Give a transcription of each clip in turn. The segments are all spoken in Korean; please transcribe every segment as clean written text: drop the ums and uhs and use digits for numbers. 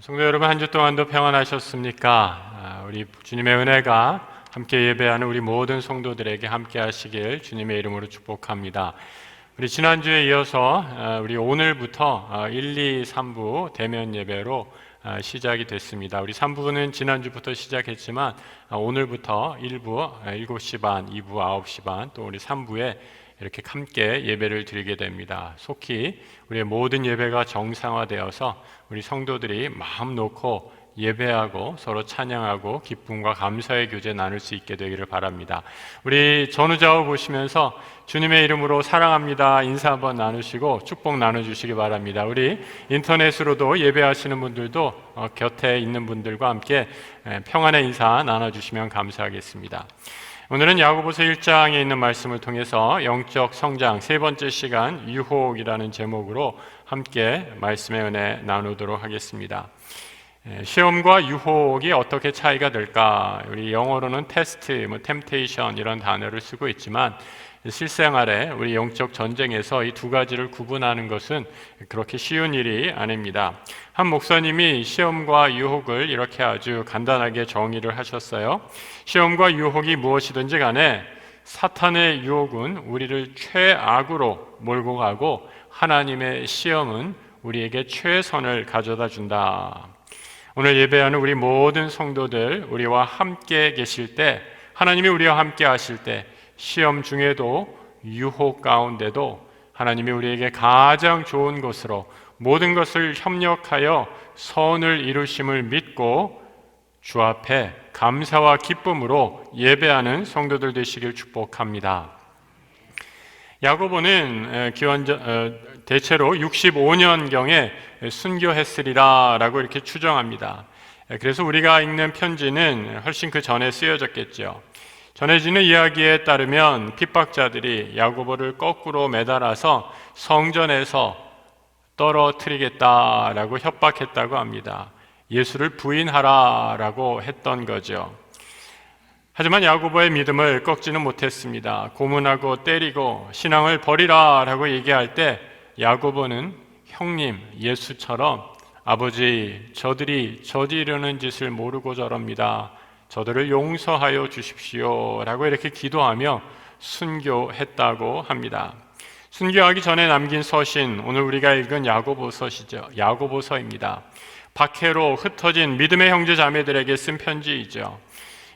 성도 여러분, 한 주 동안도 평안하셨습니까? 우리 주님의 은혜가 함께 예배하는 우리 모든 성도들에게 함께 하시길 주님의 이름으로 축복합니다. 우리 지난주에 이어서 우리 오늘부터 1, 2, 3부 대면 예배로 시작이 됐습니다. 우리 3부는 지난주부터 시작했지만 오늘부터 1부 7시 반, 2부 9시 반, 또 우리 3부에 이렇게 함께 예배를 드리게 됩니다. 속히 우리의 모든 예배가 정상화되어서 우리 성도들이 마음 놓고 예배하고 서로 찬양하고 기쁨과 감사의 교제 나눌 수 있게 되기를 바랍니다. 우리 전우좌우 보시면서 주님의 이름으로 사랑합니다 인사 한번 나누시고 축복 나눠주시기 바랍니다. 우리 인터넷으로도 예배하시는 분들도 곁에 있는 분들과 함께 평안의 인사 나눠주시면 감사하겠습니다. 오늘은 야고보서 1장에 있는 말씀을 통해서 영적 성장 세 번째 시간 유혹이라는 제목으로 함께 말씀의 은혜 나누도록 하겠습니다. 시험과 유혹이 어떻게 차이가 될까? 우리 영어로는 테스트, 템테이션 이런 단어를 쓰고 있지만 실생활에 우리 영적 전쟁에서 이 두 가지를 구분하는 것은 그렇게 쉬운 일이 아닙니다. 한 목사님이 시험과 유혹을 이렇게 아주 간단하게 정의를 하셨어요. 시험과 유혹이 무엇이든지 간에 사탄의 유혹은 우리를 최악으로 몰고 가고 하나님의 시험은 우리에게 최선을 가져다 준다. 오늘 예배하는 우리 모든 성도들, 우리와 함께 계실 때, 하나님이 우리와 함께 하실 때 시험 중에도 유혹 가운데도 하나님이 우리에게 가장 좋은 것으로 모든 것을 협력하여 선을 이루심을 믿고 주 앞에 감사와 기쁨으로 예배하는 성도들 되시길 축복합니다. 야고보는 대체로 65년경에 순교했으리라 라고 이렇게 추정합니다. 그래서 우리가 읽는 편지는 훨씬 그 전에 쓰여졌겠죠. 전해지는 이야기에 따르면 핍박자들이 야고보를 거꾸로 매달아서 성전에서 떨어뜨리겠다라고 협박했다고 합니다. 예수를 부인하라라고 했던 거죠. 하지만 야고보의 믿음을 꺾지는 못했습니다. 고문하고 때리고 신앙을 버리라라고 얘기할 때 야고보는 형님 예수처럼 아버지 저들이 저지르는 짓을 모르고 저럽니다. 저들을 용서하여 주십시오 라고 이렇게 기도하며 순교했다고 합니다. 순교하기 전에 남긴 서신, 오늘 우리가 읽은 야고보서시죠. 야고보서입니다. 박해로 흩어진 믿음의 형제 자매들에게 쓴 편지이죠.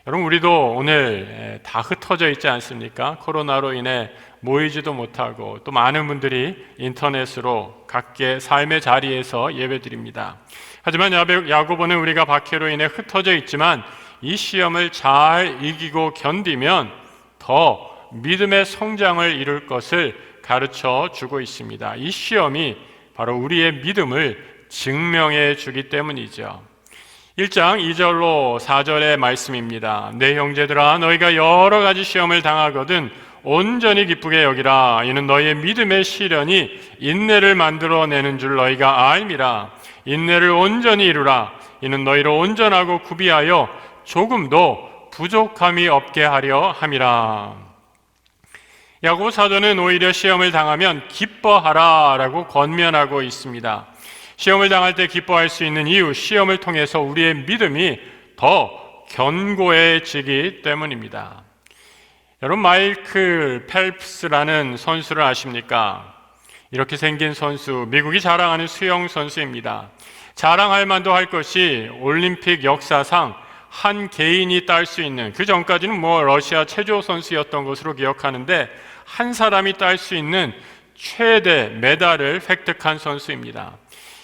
여러분, 우리도 오늘 다 흩어져 있지 않습니까? 코로나로 인해 모이지도 못하고 또 많은 분들이 인터넷으로 각계 삶의 자리에서 예배드립니다. 하지만 야고보는 우리가 박해로 인해 흩어져 있지만 이 시험을 잘 이기고 견디면 더 믿음의 성장을 이룰 것을 가르쳐 주고 있습니다. 이 시험이 바로 우리의 믿음을 증명해 주기 때문이죠. 1장 2절로 4절의 말씀입니다. 내 형제들아 너희가 여러 가지 시험을 당하거든 온전히 기쁘게 여기라. 이는 너희의 믿음의 시련이 인내를 만들어내는 줄 너희가 알미라. 인내를 온전히 이루라. 이는 너희를 온전하고 구비하여 조금도 부족함이 없게 하려 함이라. 야고보 사도는 오히려 시험을 당하면 기뻐하라 라고 권면하고 있습니다. 시험을 당할 때 기뻐할 수 있는 이유, 시험을 통해서 우리의 믿음이 더 견고해지기 때문입니다. 여러분, 마이클 펠프스라는 선수를 아십니까? 이렇게 생긴 선수, 미국이 자랑하는 수영 선수입니다. 자랑할 만도 할 것이 올림픽 역사상 한 개인이 딸 수 있는, 그 전까지는 러시아 체조 선수였던 것으로 기억하는데 한 사람이 딸 수 있는 최대 메달을 획득한 선수입니다.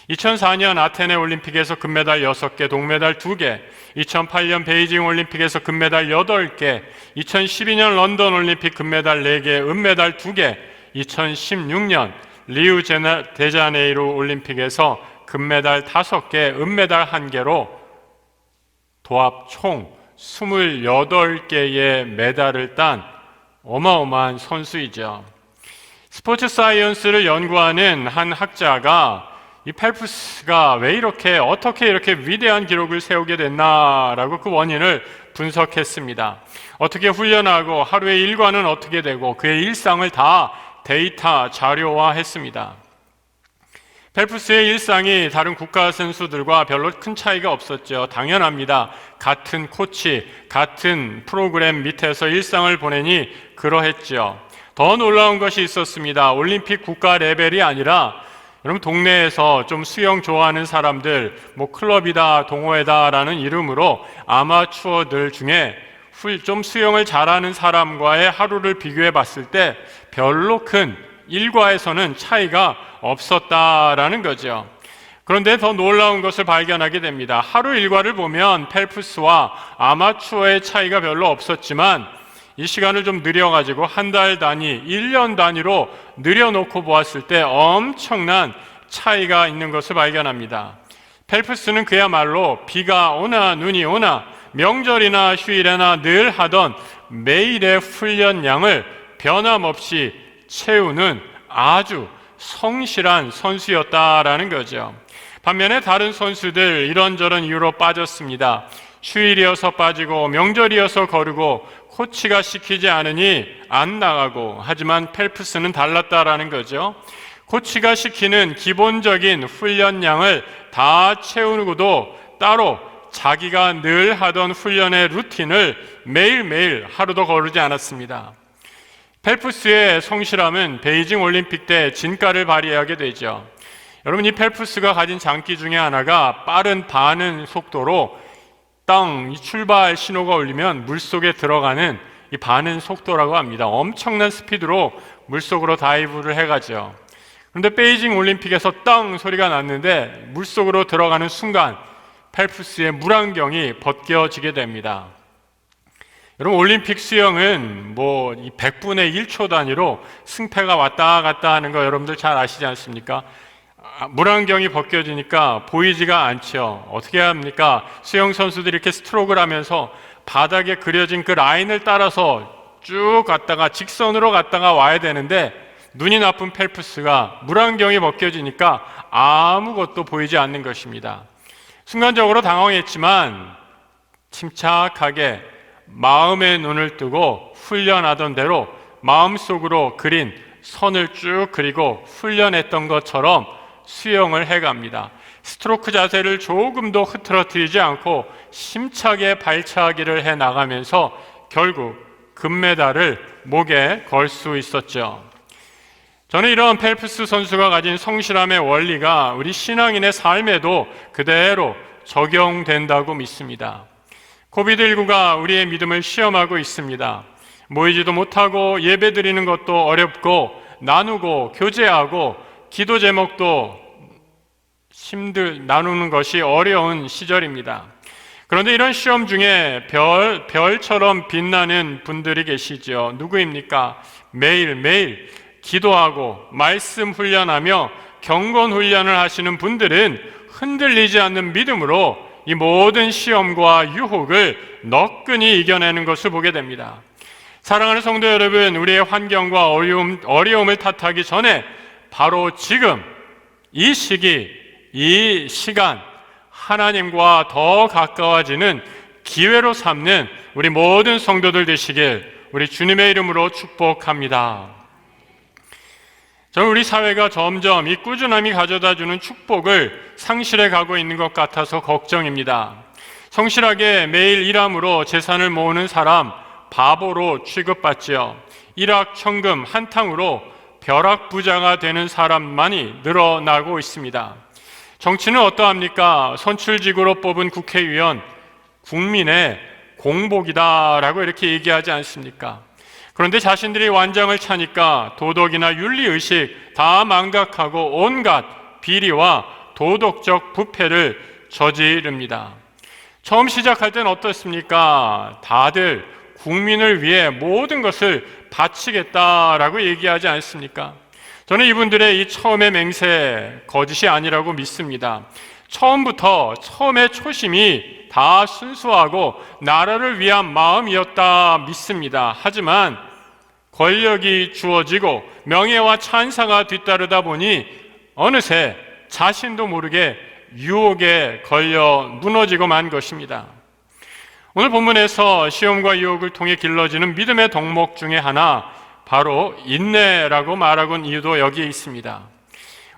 2004년 아테네 올림픽에서 금메달 6개, 동메달 2개, 2008년 베이징 올림픽에서 금메달 8개, 2012년 런던 올림픽 금메달 4개, 은메달 2개, 2016년 리우데자네이루 올림픽에서 금메달 5개, 은메달 1개로 도합 총 28개의 메달을 딴 어마어마한 선수이죠. 스포츠 사이언스를 연구하는 한 학자가 이 펠프스가 어떻게 이렇게 위대한 기록을 세우게 됐나라고 그 원인을 분석했습니다. 어떻게 훈련하고 하루의 일과는 어떻게 되고 그의 일상을 다 데이터 자료화했습니다. 펠프스의 일상이 다른 국가 선수들과 별로 큰 차이가 없었죠. 당연합니다. 같은 코치, 같은 프로그램 밑에서 일상을 보내니 그러했죠. 더 놀라운 것이 있었습니다. 올림픽 국가 레벨이 아니라 여러분 동네에서 좀 수영 좋아하는 사람들, 클럽이다, 동호회다라는 이름으로 아마추어들 중에 좀 수영을 잘하는 사람과의 하루를 비교해 봤을 때 별로 큰 일과에서는 차이가 없었다라는 거죠. 그런데 더 놀라운 것을 발견하게 됩니다. 하루 일과를 보면 펠프스와 아마추어의 차이가 별로 없었지만 이 시간을 좀 늘려가지고 한 달 단위, 1년 단위로 늘여놓고 보았을 때 엄청난 차이가 있는 것을 발견합니다. 펠프스는 그야말로 비가 오나 눈이 오나 명절이나 휴일에나 늘 하던 매일의 훈련량을 변함없이 채우는 아주 성실한 선수였다라는 거죠. 반면에 다른 선수들 이런저런 이유로 빠졌습니다. 휴일이어서 빠지고 명절이어서 거르고 코치가 시키지 않으니 안 나가고, 하지만 펠프스는 달랐다라는 거죠. 코치가 시키는 기본적인 훈련량을 다 채우고도 따로 자기가 늘 하던 훈련의 루틴을 매일매일 하루도 거르지 않았습니다. 펠프스의 성실함은 베이징 올림픽 때 진가를 발휘하게 되죠. 여러분, 이 펠프스가 가진 장기 중에 하나가 빠른 반응 속도로 이 출발 신호가 울리면 물속에 들어가는 이 반응 속도라고 합니다. 엄청난 스피드로 물속으로 다이브를 해가죠. 그런데 베이징 올림픽에서 땅 소리가 났는데 물속으로 들어가는 순간 펠프스의 물안경이 벗겨지게 됩니다. 여러분, 올림픽 수영은 이 100분의 1초 단위로 승패가 왔다 갔다 하는 거 여러분들 잘 아시지 않습니까? 물안경이 벗겨지니까 보이지가 않죠. 어떻게 합니까? 수영 선수들이 이렇게 스트로크를 하면서 바닥에 그려진 그 라인을 따라서 쭉 갔다가 직선으로 갔다가 와야 되는데 눈이 나쁜 펠프스가 물안경이 벗겨지니까 아무것도 보이지 않는 것입니다. 순간적으로 당황했지만 침착하게 마음의 눈을 뜨고 훈련하던 대로 마음속으로 그린 선을 쭉 그리고 훈련했던 것처럼 수영을 해갑니다. 스트로크 자세를 조금도 흐트러뜨리지 않고 힘차게 발차기를 해나가면서 결국 금메달을 목에 걸 수 있었죠. 저는 이런 펠프스 선수가 가진 성실함의 원리가 우리 신앙인의 삶에도 그대로 적용된다고 믿습니다. 코비드19가 우리의 믿음을 시험하고 있습니다. 모이지도 못하고 예배드리는 것도 어렵고 나누고 교제하고 기도 제목도 나누는 것이 어려운 시절입니다. 그런데 이런 시험 중에 별처럼 빛나는 분들이 계시죠. 누구입니까? 매일매일 기도하고 말씀 훈련하며 경건 훈련을 하시는 분들은 흔들리지 않는 믿음으로 이 모든 시험과 유혹을 너끈히 이겨내는 것을 보게 됩니다. 사랑하는 성도 여러분, 우리의 환경과 어려움을 탓하기 전에 바로 지금 이 시기, 이 시간 하나님과 더 가까워지는 기회로 삼는 우리 모든 성도들 되시길 우리 주님의 이름으로 축복합니다. 저는 우리 사회가 점점 이 꾸준함이 가져다주는 축복을 상실해 가고 있는 것 같아서 걱정입니다. 성실하게 매일 일함으로 재산을 모으는 사람 바보로 취급받지요. 일확천금 한탕으로 벼락부자가 되는 사람만이 늘어나고 있습니다. 정치는 어떠합니까? 선출직으로 뽑은 국회의원, 국민의 공복이다라고 이렇게 얘기하지 않습니까? 그런데 자신들이 완장을 차니까 도덕이나 윤리의식 다 망각하고 온갖 비리와 도덕적 부패를 저지릅니다. 처음 시작할 때는 어떻습니까? 다들 국민을 위해 모든 것을 바치겠다라고 얘기하지 않습니까? 저는 이분들의 이 처음의 맹세 거짓이 아니라고 믿습니다. 처음의 초심이 다 순수하고 나라를 위한 마음이었다 믿습니다. 하지만 권력이 주어지고 명예와 찬사가 뒤따르다 보니 어느새 자신도 모르게 유혹에 걸려 무너지고 만 것입니다. 오늘 본문에서 시험과 유혹을 통해 길러지는 믿음의 덕목 중에 하나, 바로 인내라고 말하고 있는 이유도 여기에 있습니다.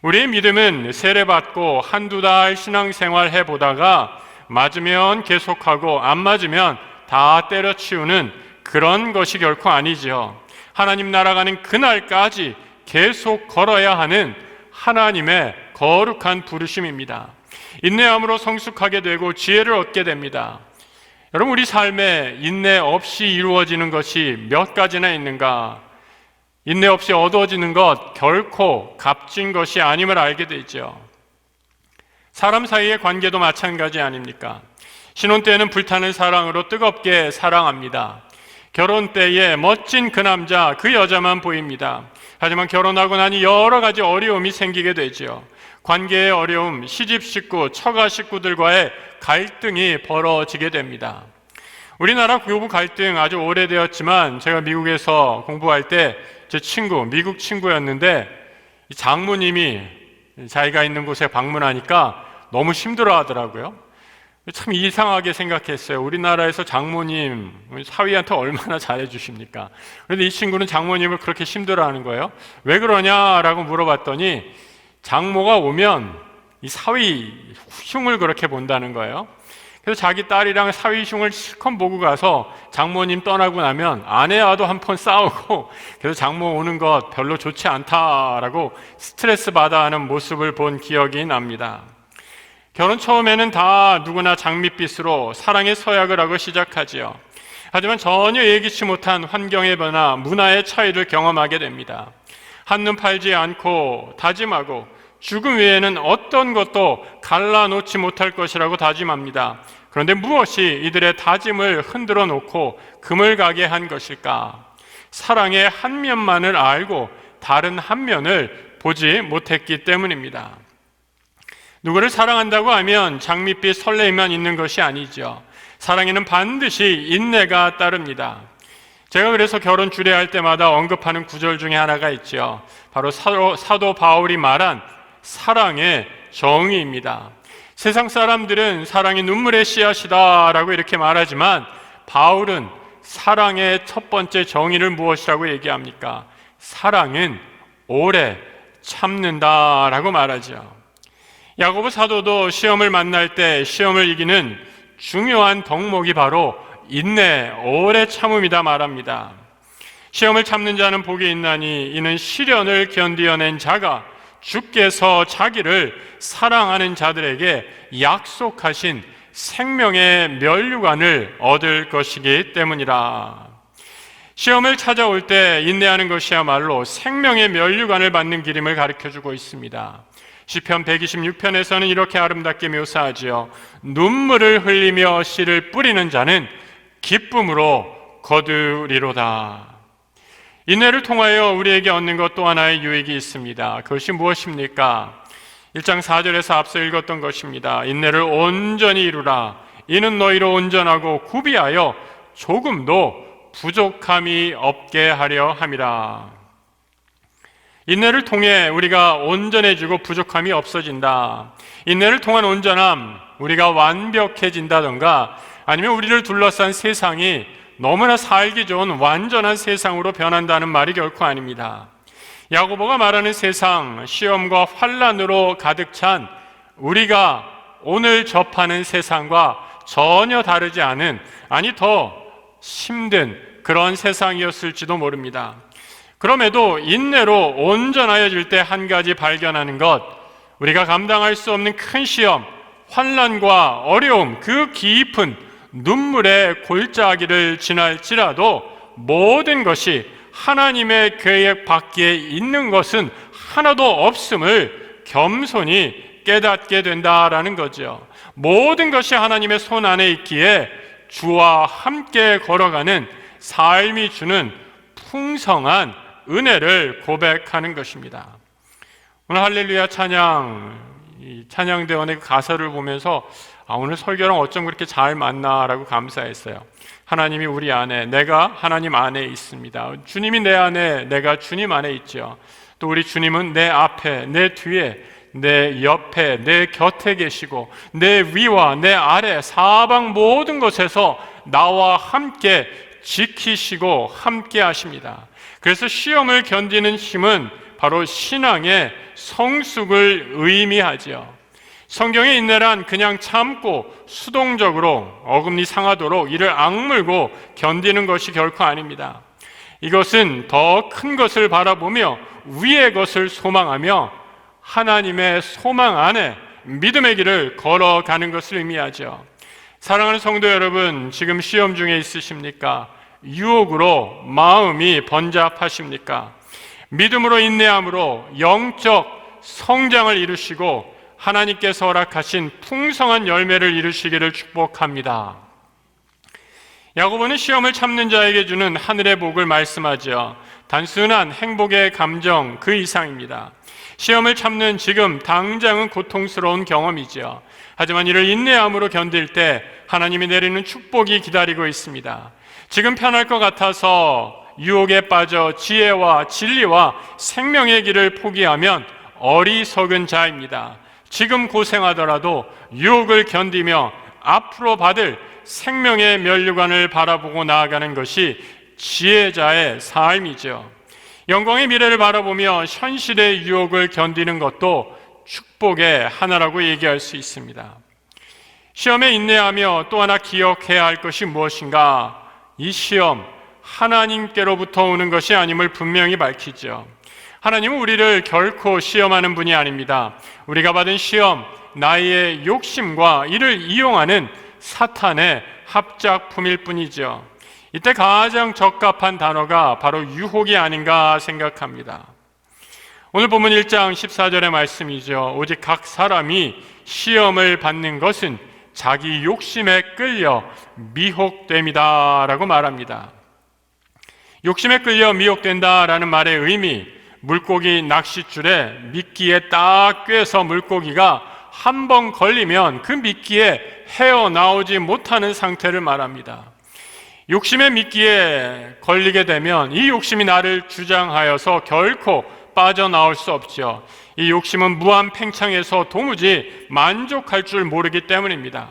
우리의 믿음은 세례받고 한두 달 신앙생활 해보다가 맞으면 계속하고 안 맞으면 다 때려치우는 그런 것이 결코 아니지요. 하나님 나라가는 그날까지 계속 걸어야 하는 하나님의 거룩한 부르심입니다. 인내함으로 성숙하게 되고 지혜를 얻게 됩니다. 여러분, 우리 삶에 인내 없이 이루어지는 것이 몇 가지나 있는가? 인내 없이 얻어지는 것 결코 값진 것이 아님을 알게 되죠. 사람 사이의 관계도 마찬가지 아닙니까? 신혼 때에는 불타는 사랑으로 뜨겁게 사랑합니다. 결혼 때에 멋진 그 남자, 그 여자만 보입니다. 하지만 결혼하고 나니 여러 가지 어려움이 생기게 되죠. 관계의 어려움, 시집 식구, 처가 식구들과의 갈등이 벌어지게 됩니다. 우리나라 교부 갈등 아주 오래되었지만 제가 미국에서 공부할 때 제 친구, 미국 친구였는데 장모님이 자기가 있는 곳에 방문하니까 너무 힘들어 하더라고요. 참 이상하게 생각했어요. 우리나라에서 장모님, 사위한테 얼마나 잘해주십니까? 그런데 이 친구는 장모님을 그렇게 힘들어하는 거예요. 왜 그러냐라고 물어봤더니 장모가 오면 이 사위 흉을 그렇게 본다는 거예요. 그래서 자기 딸이랑 사위 흉을 실컷 보고 가서 장모님 떠나고 나면 아내와도 한 번 싸우고, 그래서 장모 오는 것 별로 좋지 않다라고 스트레스 받아 하는 모습을 본 기억이 납니다. 결혼 처음에는 다 누구나 장밋빛으로 사랑의 서약을 하고 시작하지요. 하지만 전혀 예기치 못한 환경의 변화, 문화의 차이를 경험하게 됩니다. 한눈 팔지 않고 다짐하고 죽음 외에는 어떤 것도 갈라놓지 못할 것이라고 다짐합니다. 그런데 무엇이 이들의 다짐을 흔들어 놓고 금을 가게 한 것일까? 사랑의 한 면만을 알고 다른 한 면을 보지 못했기 때문입니다. 누구를 사랑한다고 하면 장밋빛 설레임만 있는 것이 아니죠. 사랑에는 반드시 인내가 따릅니다. 제가 그래서 결혼 주례할 때마다 언급하는 구절 중에 하나가 있죠. 바로 사도 바울이 말한 사랑의 정의입니다. 세상 사람들은 사랑이 눈물의 씨앗이다라고 이렇게 말하지만 바울은 사랑의 첫 번째 정의를 무엇이라고 얘기합니까? 사랑은 오래 참는다라고 말하죠. 야고보 사도도 시험을 만날 때 시험을 이기는 중요한 덕목이 바로 인내, 오래 참음이다 말합니다. 시험을 참는 자는 복이 있나니 이는 시련을 견디어낸 자가 주께서 자기를 사랑하는 자들에게 약속하신 생명의 면류관을 얻을 것이기 때문이라. 시험을 찾아올 때 인내하는 것이야말로 생명의 면류관을 받는 길임을 가르쳐주고 있습니다. 시편 126편에서는 이렇게 아름답게 묘사하지요. 눈물을 흘리며 씨를 뿌리는 자는 기쁨으로 거두리로다. 인내를 통하여 우리에게 얻는 것 또 하나의 유익이 있습니다. 그것이 무엇입니까? 1장 4절에서 앞서 읽었던 것입니다. 인내를 온전히 이루라. 이는 너희로 온전하고 구비하여 조금도 부족함이 없게 하려 함이라. 인내를 통해 우리가 온전해지고 부족함이 없어진다. 인내를 통한 온전함, 우리가 완벽해진다던가 아니면 우리를 둘러싼 세상이 너무나 살기 좋은 완전한 세상으로 변한다는 말이 결코 아닙니다. 야고보가 말하는 세상, 시험과 환난으로 가득 찬 우리가 오늘 접하는 세상과 전혀 다르지 않은, 아니 더 힘든 그런 세상이었을지도 모릅니다. 그럼에도 인내로 온전하여질 때 한 가지 발견하는 것, 우리가 감당할 수 없는 큰 시험, 환난과 어려움, 그 깊은 눈물의 골짜기를 지날지라도 모든 것이 하나님의 계획 밖에 있는 것은 하나도 없음을 겸손히 깨닫게 된다라는 거죠. 모든 것이 하나님의 손 안에 있기에 주와 함께 걸어가는 삶이 주는 풍성한 은혜를 고백하는 것입니다. 오늘 할렐루야 찬양대원의 가사를 보면서 오늘 설교랑 어쩜 그렇게 잘 맞나라고 감사했어요. 하나님이 우리 안에, 내가 하나님 안에 있습니다. 주님이 내 안에, 내가 주님 안에 있죠. 또 우리 주님은 내 앞에, 내 뒤에, 내 옆에, 내 곁에 계시고 내 위와 내 아래 사방 모든 곳에서 나와 함께 지키시고 함께 하십니다. 그래서 시험을 견디는 힘은 바로 신앙의 성숙을 의미하지요. 성경의 인내란 그냥 참고 수동적으로 어금니 상하도록 이를 악물고 견디는 것이 결코 아닙니다. 이것은 더 큰 것을 바라보며 위의 것을 소망하며 하나님의 소망 안에 믿음의 길을 걸어가는 것을 의미하죠. 사랑하는 성도 여러분, 지금 시험 중에 있으십니까? 유혹으로 마음이 번잡하십니까? 믿음으로 인내함으로 영적 성장을 이루시고 하나님께서 허락하신 풍성한 열매를 이루시기를 축복합니다. 야고보는 시험을 참는 자에게 주는 하늘의 복을 말씀하죠. 단순한 행복의 감정 그 이상입니다. 시험을 참는 지금 당장은 고통스러운 경험이죠. 하지만 이를 인내함으로 견딜 때 하나님이 내리는 축복이 기다리고 있습니다. 지금 편할 것 같아서 유혹에 빠져 지혜와 진리와 생명의 길을 포기하면 어리석은 자입니다. 지금 고생하더라도 유혹을 견디며 앞으로 받을 생명의 면류관을 바라보고 나아가는 것이 지혜자의 삶이죠. 영광의 미래를 바라보며 현실의 유혹을 견디는 것도 축복의 하나라고 얘기할 수 있습니다. 시험에 인내하며 또 하나 기억해야 할 것이 무엇인가? 이 시험 하나님께로부터 오는 것이 아님을 분명히 밝히죠. 하나님은 우리를 결코 시험하는 분이 아닙니다. 우리가 받은 시험, 나의 욕심과 이를 이용하는 사탄의 합작품일 뿐이죠. 이때 가장 적합한 단어가 바로 유혹이 아닌가 생각합니다. 오늘 본문 1장 14절의 말씀이죠. 오직 각 사람이 시험을 받는 것은 자기 욕심에 끌려 미혹됨이다 라고 말합니다. 욕심에 끌려 미혹된다라는 말의 의미, 물고기 낚싯줄에 미끼에 딱 꿰서 물고기가 한 번 걸리면 그 미끼에 헤어나오지 못하는 상태를 말합니다. 욕심의 미끼에 걸리게 되면 이 욕심이 나를 주장하여서 결코 빠져나올 수 없죠. 이 욕심은 무한 팽창해서 도무지 만족할 줄 모르기 때문입니다.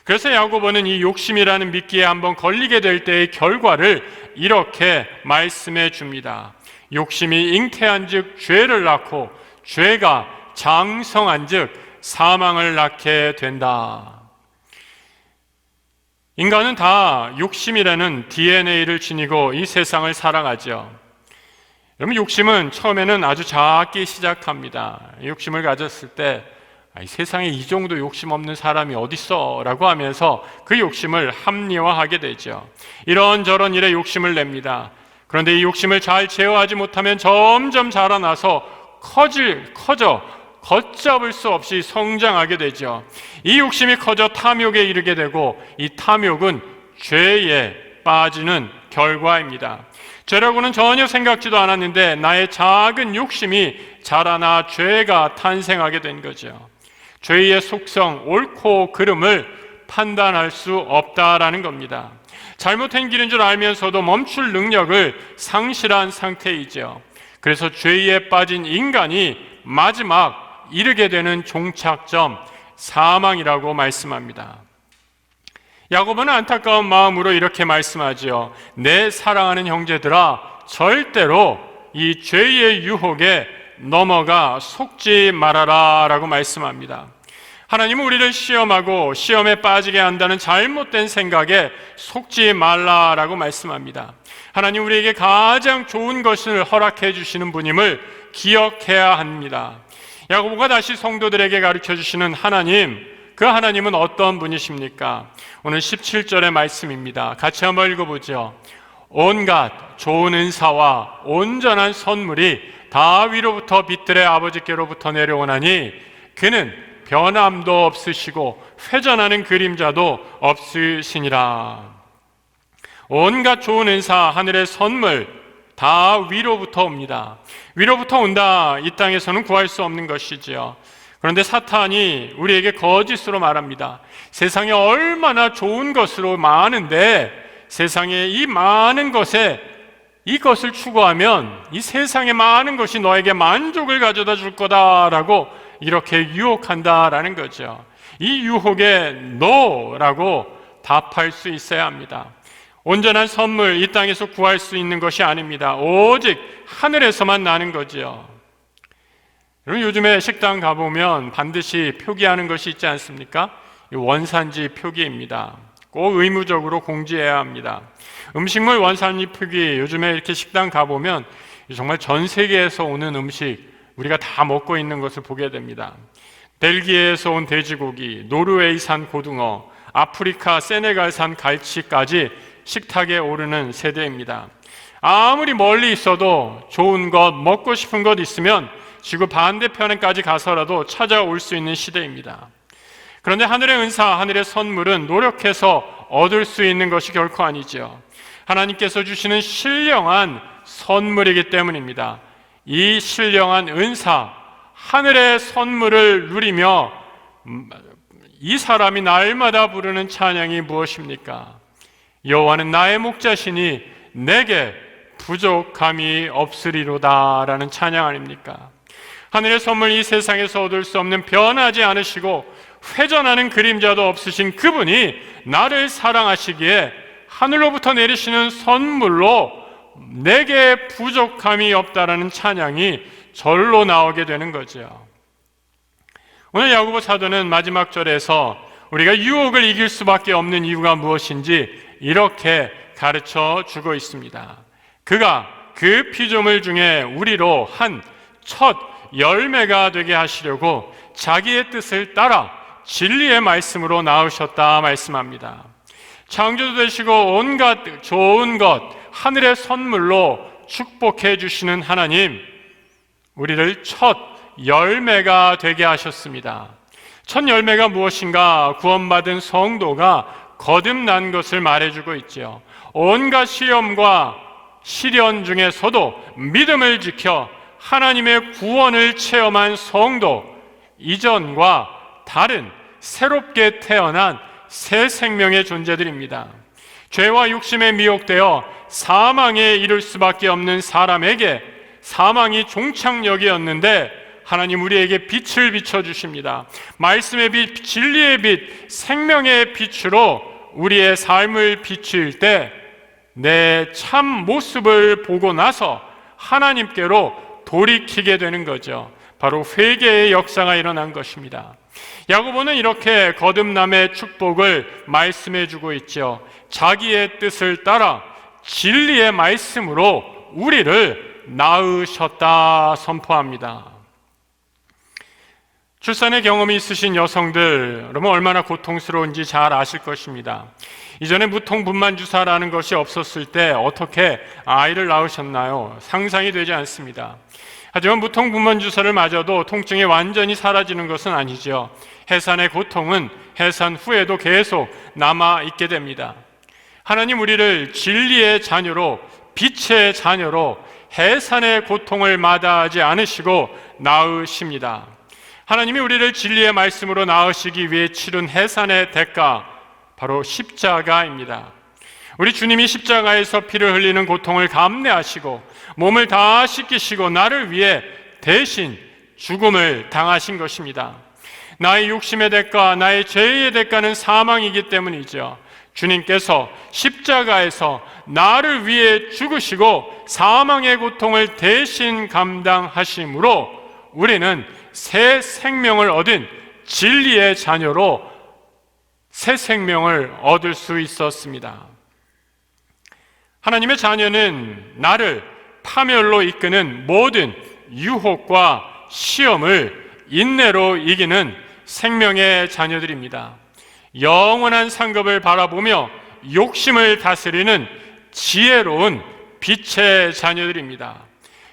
그래서 야고보는 이 욕심이라는 미끼에 한번 걸리게 될 때의 결과를 이렇게 말씀해 줍니다. 욕심이 잉태한 즉 죄를 낳고 죄가 장성한 즉 사망을 낳게 된다. 인간은 다 욕심이라는 DNA를 지니고 이 세상을 살아가죠. 여러분, 욕심은 처음에는 아주 작게 시작합니다. 욕심을 가졌을 때 세상에 이 정도 욕심 없는 사람이 어딨어? 라고 하면서 그 욕심을 합리화하게 되죠. 이런저런 일에 욕심을 냅니다. 그런데 이 욕심을 잘 제어하지 못하면 점점 자라나서 커져 걷잡을 수 없이 성장하게 되죠. 이 욕심이 커져 탐욕에 이르게 되고 이 탐욕은 죄에 빠지는 결과입니다. 죄라고는 전혀 생각지도 않았는데 나의 작은 욕심이 자라나 죄가 탄생하게 된 거죠. 죄의 속성, 옳고 그름을 판단할 수 없다라는 겁니다. 잘못된 길인 줄 알면서도 멈출 능력을 상실한 상태이죠. 그래서 죄에 빠진 인간이 마지막 이르게 되는 종착점, 사망이라고 말씀합니다. 야고보는 안타까운 마음으로 이렇게 말씀하지요. 내 사랑하는 형제들아, 절대로 이 죄의 유혹에 넘어가 속지 말아라 라고 말씀합니다. 하나님은 우리를 시험하고 시험에 빠지게 한다는 잘못된 생각에 속지 말라라고 말씀합니다. 하나님 우리에게 가장 좋은 것을 허락해 주시는 분임을 기억해야 합니다. 야고보가 다시 성도들에게 가르쳐 주시는 하나님, 그 하나님은 어떤 분이십니까? 오늘 17절의 말씀입니다. 같이 한번 읽어보죠. 온갖 좋은 은사와 온전한 선물이 다 위로부터 빛들의 아버지께로부터 내려오나니 그는 변함도 없으시고 회전하는 그림자도 없으시니라. 온갖 좋은 은사, 하늘의 선물 다 위로부터 옵니다. 위로부터 온다. 이 땅에서는 구할 수 없는 것이지요. 그런데 사탄이 우리에게 거짓으로 말합니다. 세상에 얼마나 좋은 것으로 많은데 세상에 이 많은 것에 이것을 추구하면 이 세상의 많은 것이 너에게 만족을 가져다 줄 거다라고 이렇게 유혹한다라는 거죠. 이 유혹에 노라고 답할 수 있어야 합니다. 온전한 선물 이 땅에서 구할 수 있는 것이 아닙니다. 오직 하늘에서만 나는 거지요. 여러분, 요즘에 식당 가보면 반드시 표기하는 것이 있지 않습니까? 원산지 표기입니다. 꼭 의무적으로 공지해야 합니다. 음식물 원산지 표기, 요즘에 이렇게 식당 가보면 정말 전 세계에서 오는 음식 우리가 다 먹고 있는 것을 보게 됩니다. 벨기에에서 온 돼지고기, 노르웨이산 고등어, 아프리카 세네갈산 갈치까지 식탁에 오르는 세대입니다. 아무리 멀리 있어도 좋은 것, 먹고 싶은 것 있으면 지구 반대편에까지 가서라도 찾아올 수 있는 시대입니다. 그런데 하늘의 은사, 하늘의 선물은 노력해서 얻을 수 있는 것이 결코 아니죠. 하나님께서 주시는 신령한 선물이기 때문입니다. 이 신령한 은사, 하늘의 선물을 누리며 이 사람이 날마다 부르는 찬양이 무엇입니까? 여호와는 나의 목자시니 내게 부족함이 없으리로다 라는 찬양 아닙니까? 하늘의 선물, 이 세상에서 얻을 수 없는 변하지 않으시고 회전하는 그림자도 없으신 그분이 나를 사랑하시기에 하늘로부터 내리시는 선물로 내게 부족함이 없다라는 찬양이 절로 나오게 되는 거죠. 오늘 야고보 사도는 마지막 절에서 우리가 유혹을 이길 수밖에 없는 이유가 무엇인지 이렇게 가르쳐 주고 있습니다. 그가 그 피조물 중에 우리로 한 첫 열매가 되게 하시려고 자기의 뜻을 따라 진리의 말씀으로 낳으셨다 말씀합니다. 창조도 되시고 온갖 좋은 것, 하늘의 선물로 축복해 주시는 하나님, 우리를 첫 열매가 되게 하셨습니다. 첫 열매가 무엇인가? 구원받은 성도가 거듭난 것을 말해주고 있죠. 온갖 시험과 시련 중에서도 믿음을 지켜 하나님의 구원을 체험한 성도, 이전과 다른 새롭게 태어난 새 생명의 존재들입니다. 죄와 욕심에 미혹되어 사망에 이를 수밖에 없는 사람에게 사망이 종착역이었는데 하나님 우리에게 빛을 비춰주십니다. 말씀의 빛, 진리의 빛, 생명의 빛으로 우리의 삶을 비칠 때 내 참 모습을 보고 나서 하나님께로 돌이키게 되는 거죠. 바로 회개의 역사가 일어난 것입니다. 야고보는 이렇게 거듭남의 축복을 말씀해 주고 있죠. 자기의 뜻을 따라 진리의 말씀으로 우리를 낳으셨다 선포합니다. 출산의 경험이 있으신 여성들, 여러분 얼마나 고통스러운지 잘 아실 것입니다. 이전에 무통분만주사라는 것이 없었을 때 어떻게 아이를 낳으셨나요? 상상이 되지 않습니다. 하지만 무통분만주사를 맞아도 통증이 완전히 사라지는 것은 아니죠. 해산의 고통은 해산 후에도 계속 남아있게 됩니다. 하나님 우리를 진리의 자녀로, 빛의 자녀로 해산의 고통을 마다하지 않으시고 낳으십니다. 하나님이 우리를 진리의 말씀으로 낳으시기 위해 치른 해산의 대가, 바로 십자가입니다. 우리 주님이 십자가에서 피를 흘리는 고통을 감내하시고 몸을 다 씻기시고 나를 위해 대신 죽음을 당하신 것입니다. 나의 욕심의 대가, 나의 죄의 대가는 사망이기 때문이죠. 주님께서 십자가에서 나를 위해 죽으시고 사망의 고통을 대신 감당하심으로 우리는 새 생명을 얻은 진리의 자녀로 새 생명을 얻을 수 있었습니다. 하나님의 자녀는 나를 파멸로 이끄는 모든 유혹과 시험을 인내로 이기는 생명의 자녀들입니다. 영원한 상급을 바라보며 욕심을 다스리는 지혜로운 빛의 자녀들입니다.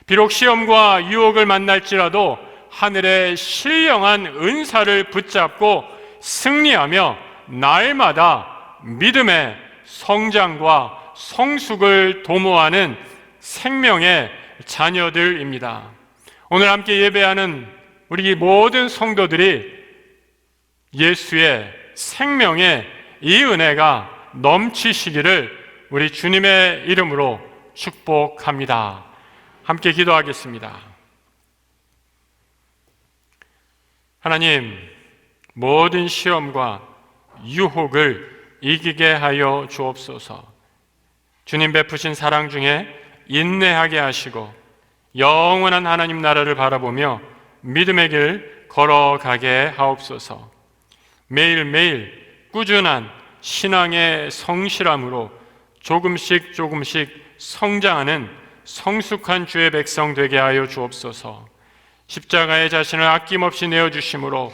비록 시험과 유혹을 만날지라도 하늘의 신령한 은사를 붙잡고 승리하며 날마다 믿음의 성장과 성숙을 도모하는 생명의 자녀들입니다. 오늘 함께 예배하는 우리 모든 성도들이 예수의 생명의 이 은혜가 넘치시기를 우리 주님의 이름으로 축복합니다. 함께 기도하겠습니다. 하나님, 모든 시험과 유혹을 이기게 하여 주옵소서. 주님 베푸신 사랑 중에 인내하게 하시고 영원한 하나님 나라를 바라보며 믿음의 길 걸어가게 하옵소서. 매일매일 꾸준한 신앙의 성실함으로 조금씩 성장하는 성숙한 주의 백성 되게 하여 주옵소서. 십자가의 자신을 아낌없이 내어주심으로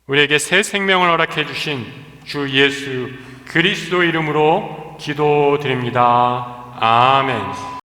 우리에게 새 생명을 허락해 주신 주 예수 그리스도 이름으로 기도드립니다. 아멘.